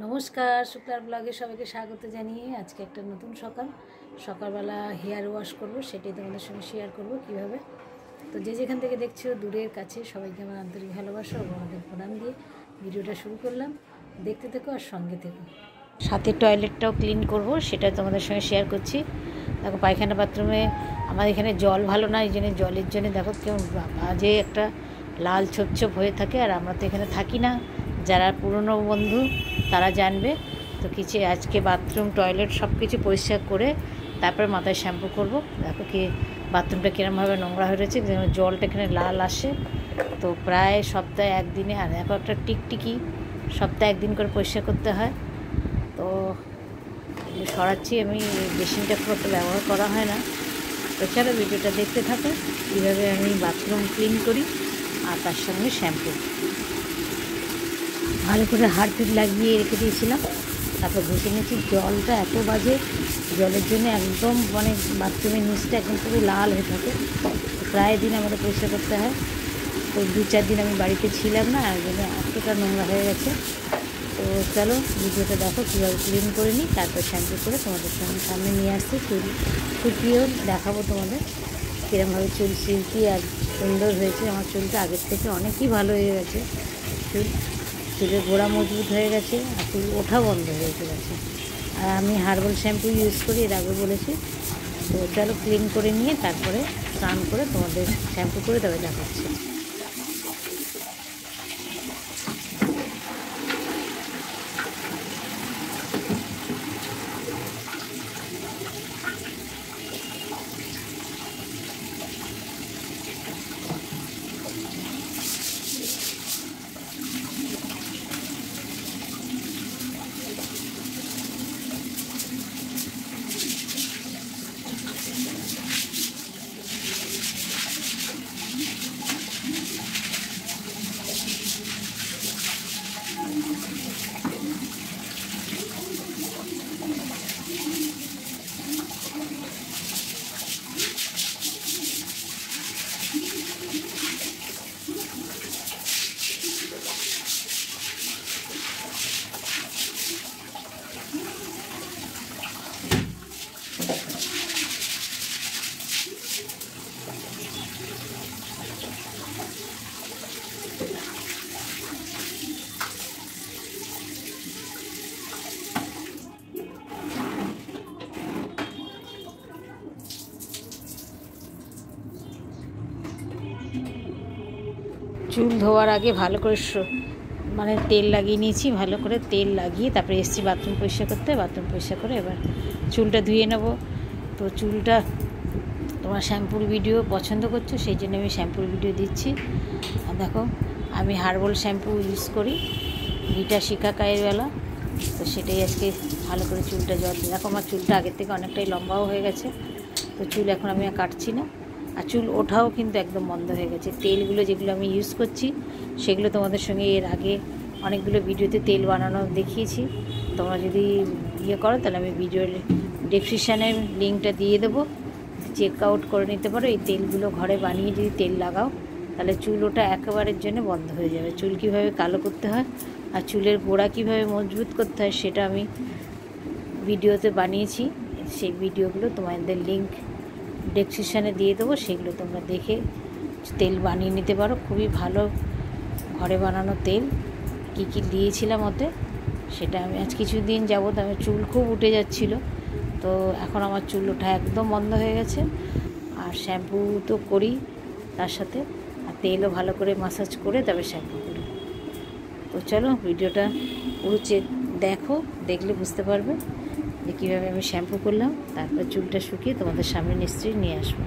নমস্কার, শুক্লার ব্লগে সবাইকে স্বাগত জানিয়ে আজকে একটা নতুন সকালবেলা হেয়ার ওয়াশ করব, সেটাই তোমাদের সঙ্গে শেয়ার করব কিভাবে। তো যে যেখান থেকে দেখছো দূরের কাছে সবাইকে আমার আন্তরিক ভালোবাসা ও আমাদের প্রণাম দিয়ে ভিডিওটা শুরু করলাম। দেখতে থেকো আর সঙ্গে থেকো। সাথে টয়লেটটাও ক্লিন করব, সেটা তোমাদের সঙ্গে শেয়ার করছি। দেখো পায়খানা বাথরুমে আমাদের এখানে জল ভালো না, এই জন্য জলের জন্য দেখো কেমন বাজে একটা লাল ছোপ হয়ে থাকে। আর আমরা তো এখানে থাকি না, যারা পুরনো বন্ধু তারা জানবে। তো কিছু আজকে বাথরুম টয়লেট সব কিছু পরিষ্কার করে তারপরে মাথায় শ্যাম্পু করব। দেখো কি বাথরুমটা কীরমভাবে নোংরা হয়ে রয়েছে, জলটা এখানে লাল আসে। তো প্রায় সপ্তাহে একদিনে, আর দেখো একটা টিকটিকি সপ্তাহে একদিন করে পরিষ্কার করতে হয়। তো সরাচ্ছি আমি, বেসিনটা খুব একটা ব্যবহার করা হয় না। তো চলো ভিডিওটা দেখতে থাকো কীভাবে আমি বাথরুম ক্লিন করি আর তার সঙ্গে শ্যাম্পু। ভালো করে হারপিক লাগিয়ে রেখে দিয়েছিলাম, তারপর ঘুষে নিয়েছি। জলটা এত বাজে, জলের জন্য একদম মানে বাথরুমের নিচটা একদম পুরো লাল হয়ে থাকে। প্রায় দিন আমাদের পরিষ্কার করতে হয়। তো 2-4 দিন আমি বাড়িতে ছিলাম না, আর জন্য এতটা নোংরা হয়ে গেছে। তো চলো ভিডিওটা দেখো কীভাবে ক্লিন করে নিই, তারপর শ্যাম্পু করে তোমাদের সামনে নিয়ে আসছি। চুল শুকিয়েও দেখাবো তোমাদের কীরমভাবে চুল সিল্কি আর সুন্দর হয়েছে। আমার চুলটা আগের থেকে অনেকই ভালো হয়ে গেছে। চুলের গোড়া মজবুত হয়ে গেছে আর চুল ওঠা বন্ধ হয়ে গেছে। আর আমি হার্বাল শ্যাম্পু ইউজ করি, এর আগে বলেছি। তো চলো ক্লিন করে নিয়ে তারপরে স্নান করে তোমাদের শ্যাম্পু করে তবে দেখাচ্ছি। চুল ধোয়ার আগে ভালো করে মানে তেল লাগিয়ে নিয়েছি, ভালো করে তেল লাগিয়ে তারপরে এসেছি বাথরুম পরিষ্কার করতে। বাথরুম পরিষ্কার করে এবার চুলটা ধুয়ে নেব। তো চুলটা তোমার শ্যাম্পুর ভিডিও পছন্দ করছো, সেই জন্য আমি শ্যাম্পুর ভিডিও দিচ্ছি। আর দেখো আমি হার্বাল শ্যাম্পু ইউজ করি, ভিটা শিকাকাইয়েরওয়ালা। তো সেটাই আজকে ভালো করে চুলটা দেখো আমার চুলটা আগের থেকে অনেকটাই লম্বাও হয়ে গেছে। তো চুল এখন আমি আর কাটছি না, আর চুল ওঠাও কিন্তু একদম বন্ধ হয়ে গেছে। তেলগুলো যেগুলো আমি ইউজ করছি সেগুলো তোমাদের সঙ্গে এর আগে অনেকগুলো ভিডিওতে তেল বানানো দেখিয়েছি। তোমরা যদি করো তাহলে আমি ভিডিওর ডেসক্রিপশানের লিঙ্কটা দিয়ে দেবো, চেক আউট করে নিতে পারো। এই তেলগুলো ঘরে বানিয়ে যদি তেল লাগাও তাহলে চুল ওটা একেবারের জন্য বন্ধ হয়ে যাবে। চুল কীভাবে কালো করতে হয় আর চুলের গোড়া কীভাবে মজবুত করতে হয় সেটা আমি ভিডিওতে বানিয়েছি। সেই ভিডিওগুলো তোমাদের লিঙ্ক ডেসক্রিপশানে দিয়ে দেবো, সেগুলো তোমরা দেখে তেল বানিয়ে নিতে পারো। খুবই ভালো ঘরে বানানো তেল। কী কী দিয়েছিলাম ওতে সেটা আমি আজ কিছুদিন যাবত আমার চুল খুব উঠে যাচ্ছিলো। তো এখন আমার চুল ওঠা একদম বন্ধ হয়ে গেছে। আর শ্যাম্পু তো করি তার সাথে, আর তেলও ভালো করে মাসাজ করে তবে শ্যাম্পু করি। তো চলো ভিডিওটা পুরো দেখো, দেখলে বুঝতে পারবে যে কীভাবে আমি শ্যাম্পু করলাম। তারপর চুলটা শুকিয়ে তোমাদের সামনে নিশ্চয়ই নিয়ে আসবো।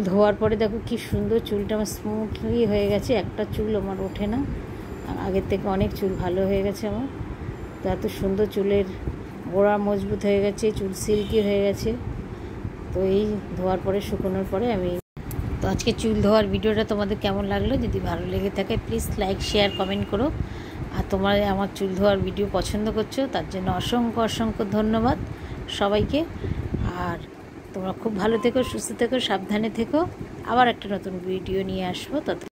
ধোয়ার পরে দেখো কি সুন্দর চুলটা আমার স্মুথলি হয়ে গেছে, একটা চুল আমার ওঠে না, আগের থেকে অনেক চুল ভালো হয়ে গেছে আমার। তো এত সুন্দর চুলের গোড়া মজবুত হয়ে গেছে, চুল সিল্কি হয়ে গেছে। তো এই ধোয়ার পরে শুকোনোর পরে আমি, তো আজকে চুল ধোয়ার ভিডিওটা তোমাদের কেমন লাগলো? যদি ভালো লেগে থাকে প্লিজ লাইক শেয়ার কমেন্ট করো। আর তোমরা আমার চুল ধোয়ার ভিডিও পছন্দ করছো তার জন্য অসংখ্য অসংখ্য ধন্যবাদ সবাইকে। আর তোমরা খুব ভালো থেকো, সুস্থ থেকো, সাবধানে থেকো। আবার একটা নতুন ভিডিও নিয়ে আসবো। তত